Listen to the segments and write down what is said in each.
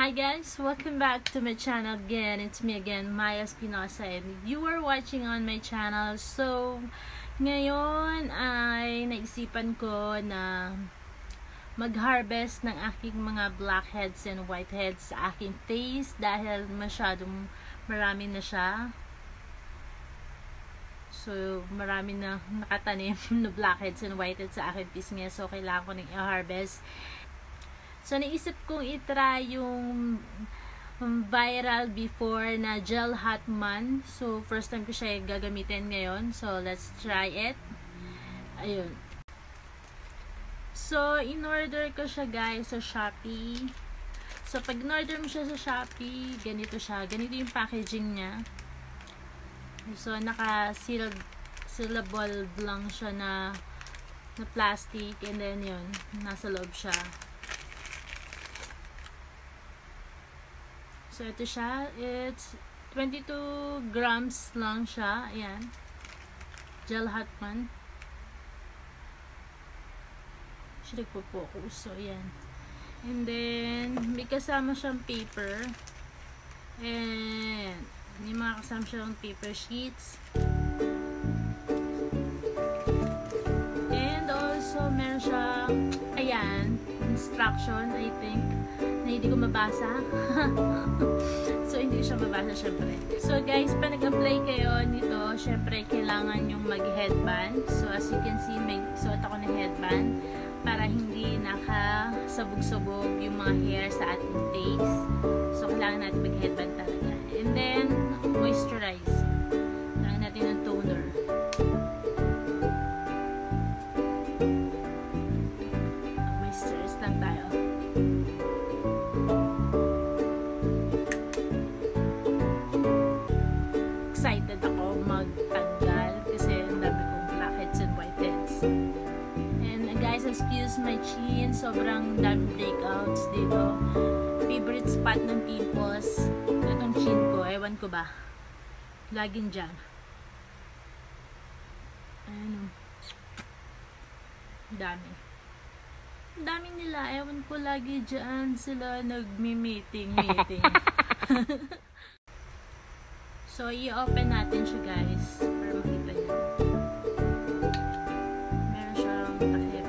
Hi guys, welcome back to my channel again. It's me again, Mhy Espinosa, and you are watching on my channel. So, ngayon ay naisipan ko na mag-harvest ng aking mga blackheads and whiteheads sa aking face dahil masyadong marami na siya. So, marami na nakatanim na blackheads and whiteheads sa aking face ngayon. So, kailangan ko nang i-harvest. So, naisip kong itry yung viral before na Gel Hut Man. So, first time ko siya gagamitin ngayon. So, let's try it. Ayun. So, in-order ko siya guys sa Shopee. So, pag in-order mo siya sa Shopee, ganito siya. Ganito yung packaging niya. So, naka-sealable lang siya na plastic. And then, yun. Nasa loob siya. So, ito siya. It's 22 grams lang siya. Ayan. Gel Hut Man. Siya nagpo-focus. So, ayan. And then, may kasama siyang paper. And, may mga kasama siyang paper sheets. And also, meron siyang, ayan, instruction, I think, na hindi ko mabasa. So, hindi siya mabasa, syempre. So, guys, pa nag-apply kayo nito, syempre, kailangan yung mag-headband. So, as you can see, may suot ako ng headband para hindi nakasabog-sabog yung mga hair sa ating face. So, kailangan natin mag-headband talaga. And then, moisturize. Kailangan natin ng toner. Moisturize lang tayo. Excited ako magtanggal kasi ang dami kong blackheads and whiteheads. And guys, excuse my chin, sobrang dami breakouts dito. Favorite spot ng pimples, itong chin ko, ewan ko ba, laging dyan. Ayun, dami nila, ewan ko, lagi dyan sila nagmi-meeting. So, i-open natin siya guys para makita nyo. Meron siyang takip.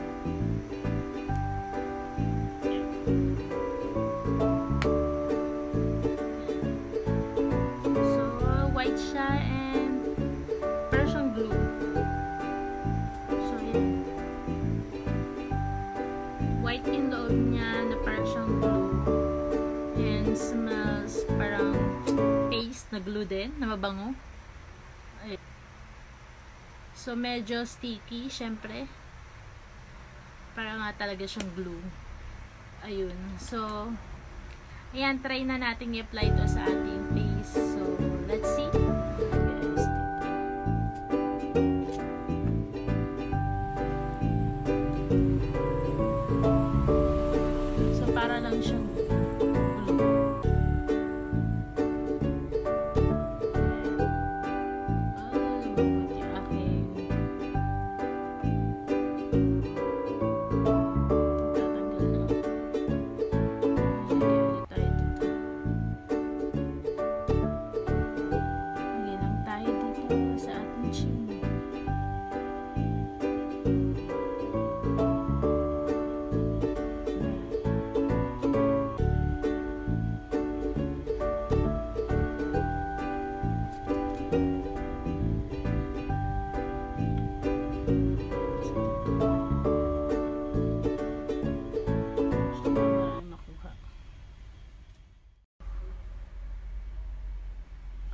So, white siya and parang siyang glue. So, yan. White in loob niya na parang siyang glue. And smells parang paste na glue din, na mabango. Ayun. So, medyo sticky, syempre. Para nga talaga siyang glue. Ayun. So, ayan, try na natin i-apply ito sa ating face. So, let's see. Guys, so, para lang siyang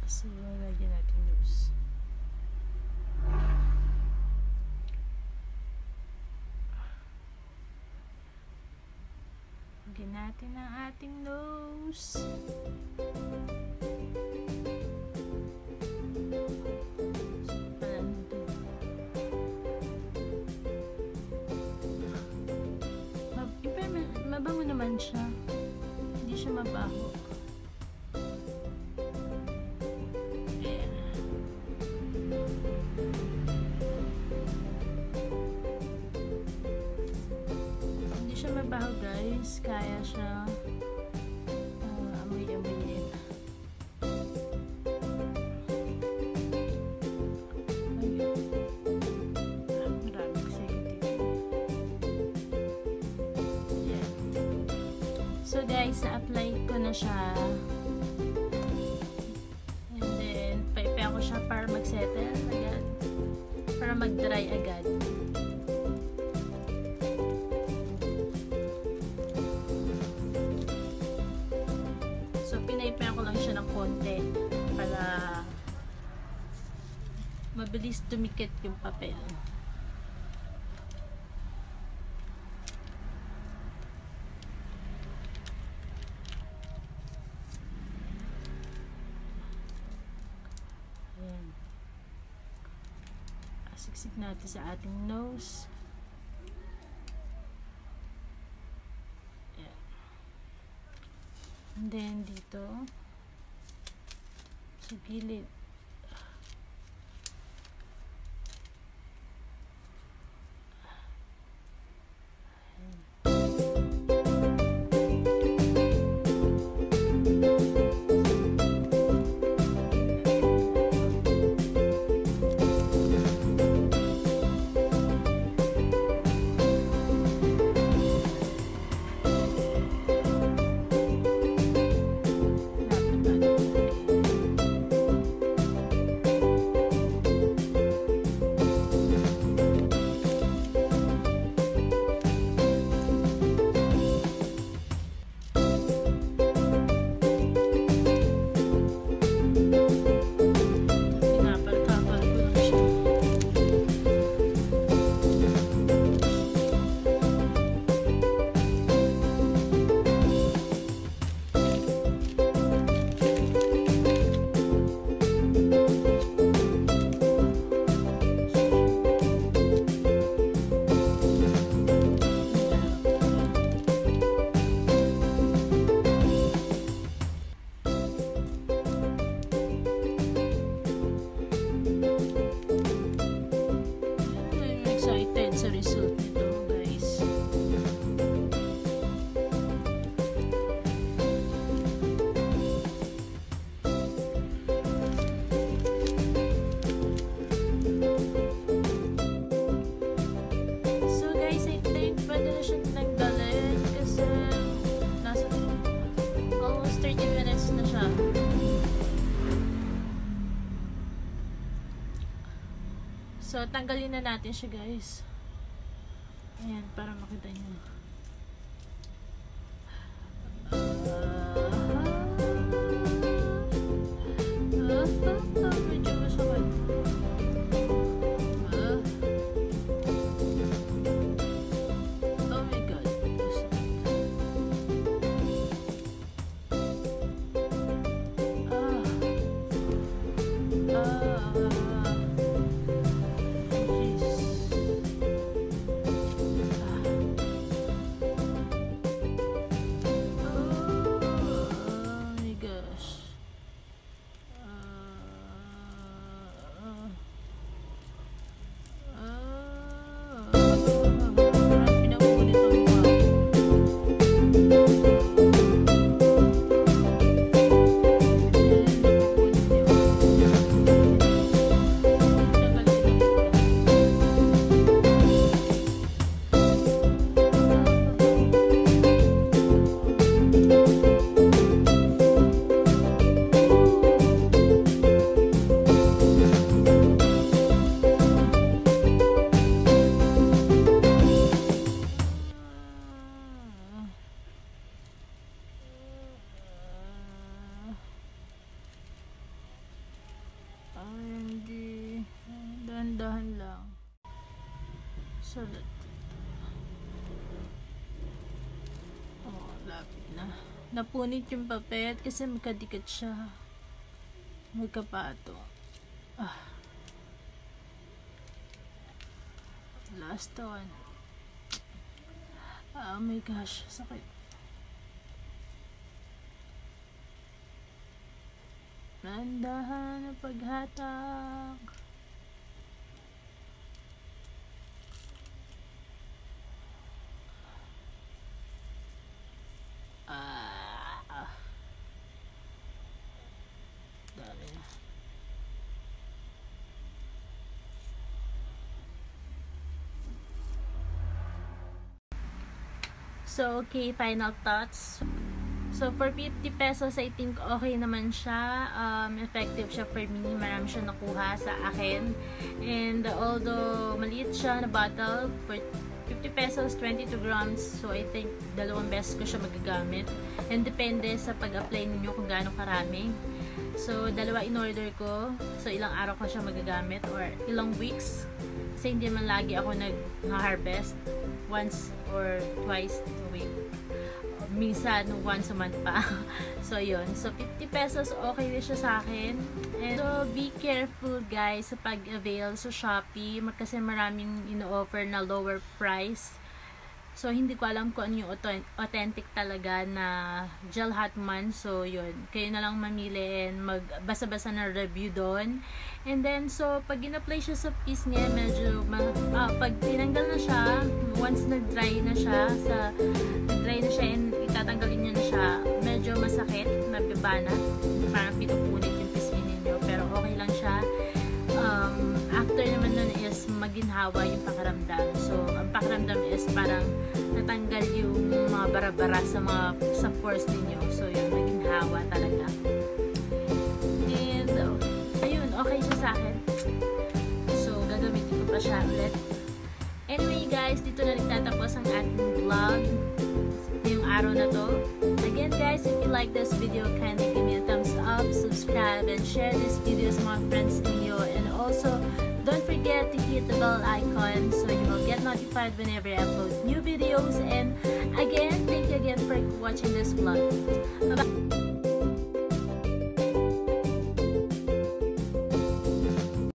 so, lagyan natin nose. Lagyan natin ang ating nose. Mabango naman siya. Hindi siya mabaho. Hindi siya mabaho guys. Kaya siya guys, na-apply ko na siya. And then, paipayan ko siya para mag-settle agad. Para mag-dry agad. So, pinaipayan ko lang siya ng konti para mabilis tumikit yung papel. Siksik natin sa ating nose. Ayan. And then dito sa gilid. Sa result nito, guys. So guys, I think pwede na siya nagdalhin kasi nasa almost 30 minutes na siya. So tanggalin na natin siya, guys. Ayan, para makita nyo. Medyo masakit. Oh my God. Dahan-dahan lang. Salat. Oh, lapit na. Napunit yung papet kasi magkadikit siya. Magkapato. Last one. Oh my gosh, sakit. Dahan-dahan ang paghatak. Dami na. So, okay, final thoughts. So, for 50 pesos, I think okay naman siya. Effective siya for me. Marami siya nakuha sa akin. And although maliit siya na bottle, for 50 pesos, 22 grams. So, I think 2 beses ko siya magagamit. And depende sa pag-apply ninyo kung gaano karami. So, 2 in-order ko. So, ilang araw ko siya magagamit or ilang weeks. Kasi hindi man lagi ako nag-harvest. Once or twice a week. Minsan, once a month pa. So, yun. So, 50 pesos, okay din siya sa akin. And so, be careful guys sa pag-avail sa Shopee. Kasi maraming ino-offer na lower price. So, hindi ko alam kung ano yung authentic talaga na gel hot man. So, yun. Kayo na lang mamili and magbasa-basa na review doon. And then, so, pag in-apply siya sa piece niya, medyo, pag tinanggal na siya, once nag-dry na siya, and itatanggalin niya na siya, medyo masakit, nabibanat. Parang pinupunit yung piece ninyo. Pero okay lang siya. After naman nun is maginhawa yung pakaramdam. So, ang pakaramdam is parang natanggal yung mga bara-bara sa pores ninyo. So, yun, maginhawa talaga. And, ayun, okay siya sa akin. So, gagamitin ko pa siya ulit. Anyway, guys, dito na nagtatapos ang ating vlog ngayong araw na to. Again, guys, if you like this video, kindly give me a thumbs up, subscribe, and share this video sa mga friends ninyo. And also, don't forget to hit the bell icon so you will get notified whenever I upload new videos. And again, thank you again for watching this vlog. Bye-bye!